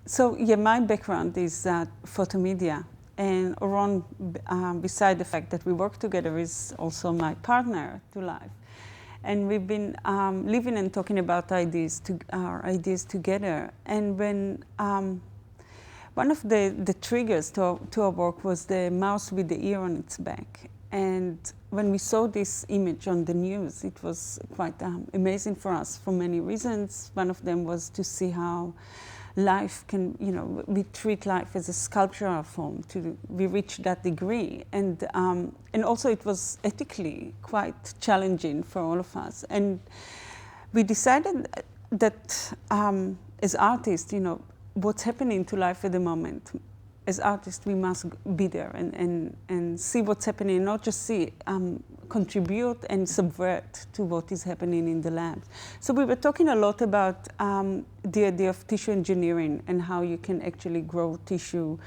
So yeah, my background is photo media, and Oron, beside the fact that we work together, is also my partner to life. And we've been living and talking about our ideas together. And when one of the triggers to our work was the mouse with the ear on its back. And when we saw this image on the news, it was quite amazing for us for many reasons. One of them was to see how life can, we treat life as a sculptural form. We reach that degree. And also it was ethically quite challenging for all of us. And we decided that as artists, what's happening to life at the moment, as artists, we must be there and see what's happening, not just see, contribute and subvert to what is happening in the labs. So we were talking a lot about the idea of tissue engineering and how you can actually grow tissue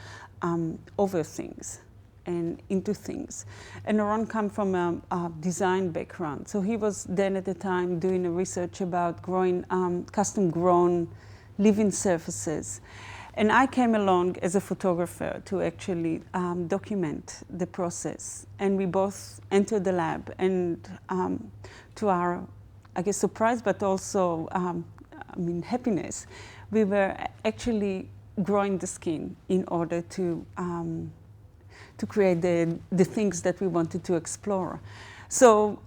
over things and into things. And Oron came from a design background. So he was then at the time doing a research about growing custom-grown living surfaces. And I came along as a photographer to actually document the process. And we both entered the lab, and to our, I guess, surprise, but also, happiness, we were actually growing the skin in order to create the things that we wanted to explore. So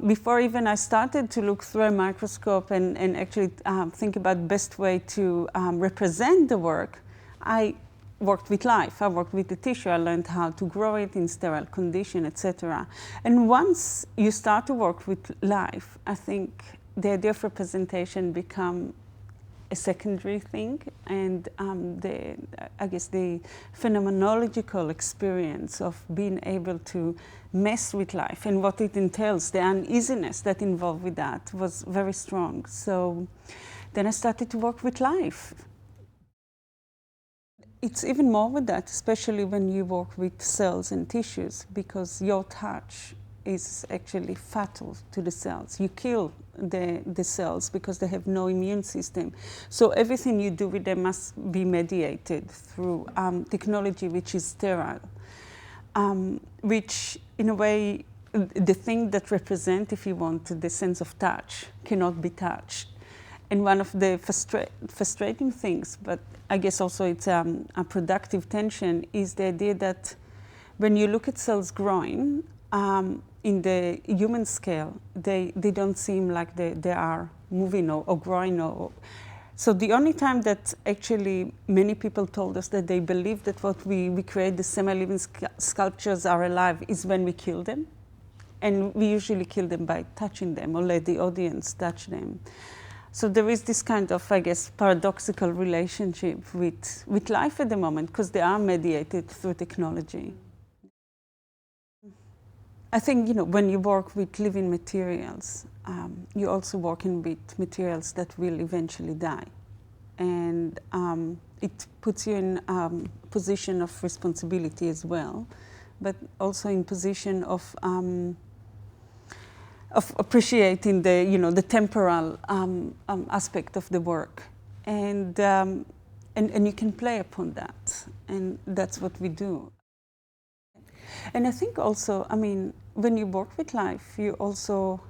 before even I started to look through a microscope and actually think about best way to represent the work, I worked with life. I worked with the tissue. I learned how to grow it in sterile condition, etc. And once you start to work with life, I think the idea of representation become a secondary thing, and I guess the phenomenological experience of being able to mess with life and what it entails, the uneasiness that involved with that was very strong. So then I started to work with life. It's even more with that, especially when you work with cells and tissues, because your touch is actually fatal to the cells. You kill the cells because they have no immune system. So everything you do with them must be mediated through technology which is sterile, which in a way, the thing that represents, if you want, the sense of touch cannot be touched. And one of the frustrating things, but I guess also it's a productive tension, is the idea that when you look at cells growing, in the human scale, they don't seem like they are moving or growing. So the only time that actually many people told us that they believe that what we create, the semi-living sculptures are alive, is when we kill them. And we usually kill them by touching them or let the audience touch them. So there is this kind of, I guess, paradoxical relationship with life at the moment, because they are mediated through technology. I think, when you work with living materials, you're also working with materials that will eventually die. And it puts you in a position of responsibility as well, but also in position of appreciating the temporal aspect of the work. And you can play upon that. And that's what we do. And I think also, when you work with life, you also,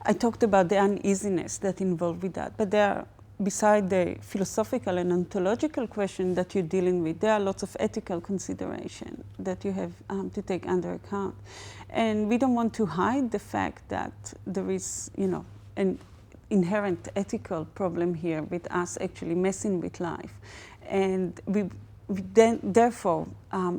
I talked about the uneasiness that involved with that, but beside the philosophical and ontological question that you're dealing with, there are lots of ethical consideration that you have to take under account. And we don't want to hide the fact that there is, an inherent ethical problem here with us actually messing with life. And we then, therefore,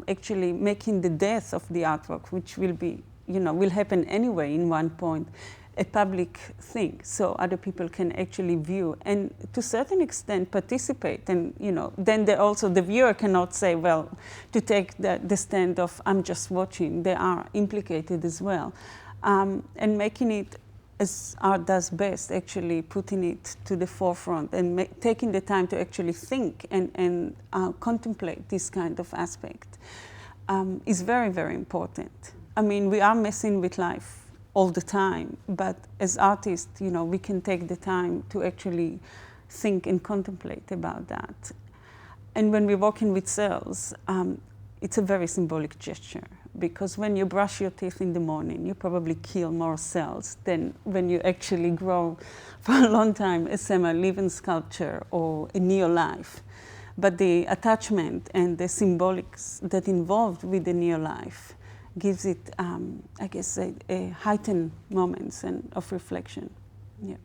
actually making the death of the artwork, which will be, will happen anyway in one point, a public thing, so other people can actually view and to a certain extent participate. And then the viewer cannot say, well, to take the stand of I'm just watching. They are implicated as well, and making it as art does best, actually putting it to the forefront and taking the time to actually think and contemplate this kind of aspect is very, very important. We are messing with life all the time, but as artists, we can take the time to actually think and contemplate about that. And when we're working with cells, it's a very symbolic gesture, because when you brush your teeth in the morning, you probably kill more cells than when you actually grow for a long time a semi-living sculpture or a neo-life. But the attachment and the symbolics that involved with the neo-life gives it, I guess, a heightened moments of reflection. Yeah.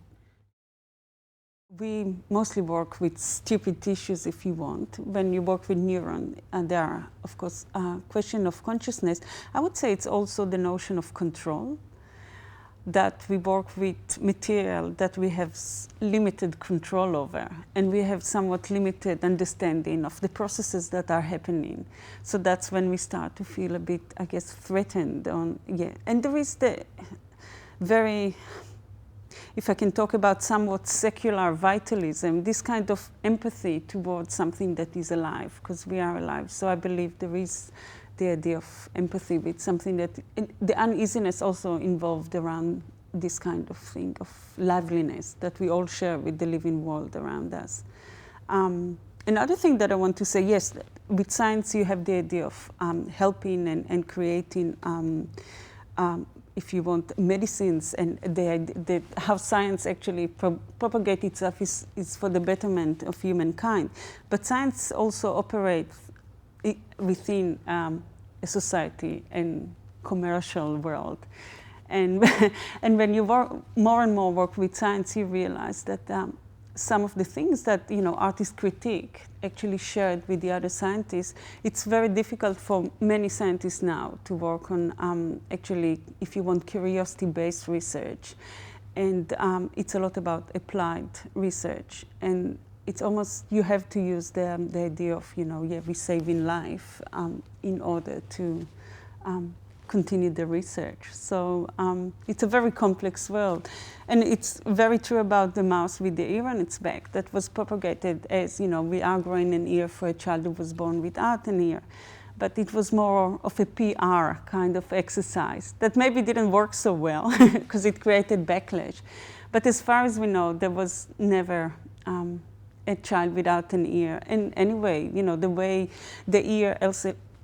We mostly work with stupid tissues, if you want. When you work with neuron, there are, of course, question of consciousness. I would say it's also the notion of control, that we work with material that we have limited control over, and we have somewhat limited understanding of the processes that are happening. So that's when we start to feel a bit, I guess, threatened. And there is the very, if I can talk about somewhat secular vitalism, this kind of empathy towards something that is alive, because we are alive. So I believe there is the idea of empathy with something that, the uneasiness also involved around this kind of thing of liveliness that we all share with the living world around us. Another thing that I want to say, yes, with science you have the idea of helping and creating, if you want, medicines, and how science actually propagates itself is for the betterment of humankind. But science also operates within a society and commercial world. And, and when you more and more work with science, you realize that some of the things that artists critique actually shared with the other scientists. It's very difficult for many scientists now to work on actually, if you want, curiosity-based research. And it's a lot about applied research. And it's almost, you have to use the idea of, we're saving life in order to continue the research. So it's a very complex world. And it's very true about the mouse with the ear on its back that was propagated as, we are growing an ear for a child who was born without an ear. But it was more of a PR kind of exercise that maybe didn't work so well because it created backlash. But as far as we know, there was never a child without an ear. And anyway, the way the ear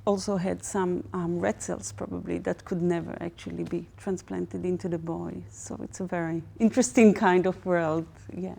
also had some red cells probably that could never actually be transplanted into the boy. So it's a very interesting kind of world, yeah.